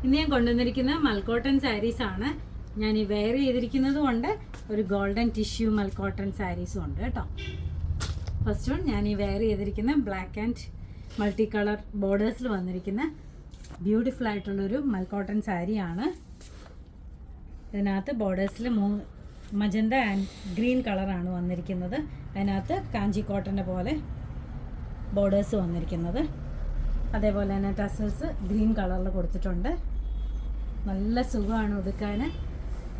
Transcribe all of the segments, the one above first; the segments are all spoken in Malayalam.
ഇന്ന് ഞാൻ കൊണ്ടുവന്നിരിക്കുന്ന മൽക്കോട്ടൺ സാരീസ് ആണ്. ഞാൻ ഈ വെയർ ചെയ്തിരിക്കുന്നതും ഉണ്ട്, ഒരു ഗോൾഡൻ ടിഷ്യൂ മൽക്കോട്ടൺ സാരീസും ഉണ്ട് കേട്ടോ. ഫസ്റ്റ് വൺ ഞാൻ ഈ വെയർ ചെയ്തിരിക്കുന്ന ബ്ലാക്ക് ആൻഡ് മൾട്ടി കളർ ബോർഡേഴ്സിൽ വന്നിരിക്കുന്ന ബ്യൂട്ടിഫുൾ ആയിട്ടുള്ളൊരു മൽക്കോട്ടൺ സാരിയാണ്. ഇതിനകത്ത് ബോർഡേഴ്സിൽ മജന്ത ആൻഡ് ഗ്രീൻ കളറാണ് വന്നിരിക്കുന്നത്. അതിനകത്ത് കാഞ്ചി കോട്ടൻ്റെ പോലെ ബോർഡേഴ്സ് വന്നിരിക്കുന്നത്. അതേപോലെ തന്നെ ടസൽസ് ഗ്രീൻ കളറിൽ കൊടുത്തിട്ടുണ്ട്. നല്ല സുഖമാണ് ഉടുക്കാൻ,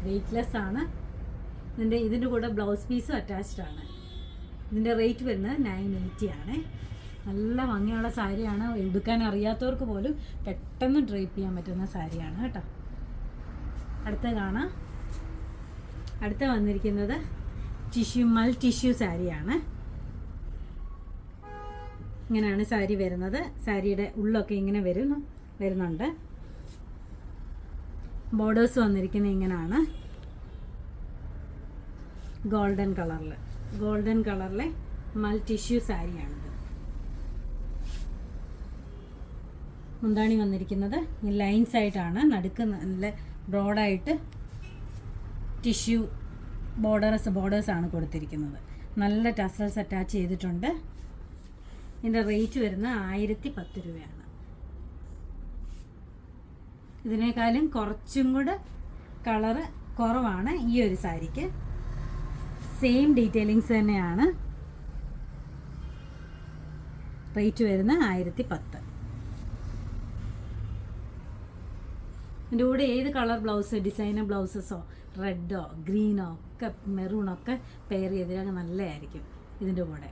വെയ്റ്റ്ലെസ് ആണ്. ഇതിൻ്റെ കൂടെ ബ്ലൗസ് പീസും അറ്റാച്ച്ഡ് ആണ്. ഇതിൻ്റെ റേറ്റ് വരുന്നത് 980 ആണ്. നല്ല ഭംഗിയുള്ള സാരിയാണ്. ഉടുക്കാൻ അറിയാത്തവർക്ക് പോലും പെട്ടെന്ന് ഡ്രൈപ്പ് ചെയ്യാൻ പറ്റുന്ന സാരിയാണ് കേട്ടോ. അടുത്ത വന്നിരിക്കുന്നത് ടിഷ്യൂ സാരിയാണ്. ഇങ്ങനെയാണ് സാരി വരുന്നത്. സാരിയുടെ ഉള്ളൊക്കെ ഇങ്ങനെ വരുന്നുണ്ട്. ബോർഡേഴ്സ് വന്നിരിക്കുന്നത് ഇങ്ങനെയാണ്, ഗോൾഡൻ കളറിലെ ടിഷ്യൂ സാരിയാണിത്. മുന്താണി വന്നിരിക്കുന്നത് ഈ ലൈൻസ് ആയിട്ടാണ്, നടുക്ക് നല്ല ബ്രോഡായിട്ട് ടിഷ്യൂ ബോർഡേഴ്സാണ് കൊടുത്തിരിക്കുന്നത്. നല്ല ടസൽസ് അറ്റാച്ച് ചെയ്തിട്ടുണ്ട്. ഇതിൻ്റെ റേറ്റ് വരുന്നത് 1010 രൂപയാണ്. ഇതിനേക്കാളും കുറച്ചും കൂടെ കളറ് കുറവാണ് ഈ ഒരു സാരിക്ക്. സെയിം ഡീറ്റെയിലിങ്സ് തന്നെയാണ്. റേറ്റ് വരുന്നത് 1010. ഇതിൻ്റെ കൂടെ ഏത് കളർ ബ്ലൗസ്, ഡിസൈനർ ബ്ലൗസസോ റെഡോ ഗ്രീനോ ഒക്കെ മെറൂണോ ഒക്കെ പെയർ ചെയ്താൽ നല്ലതായിരിക്കും ഇതിൻ്റെ കൂടെ.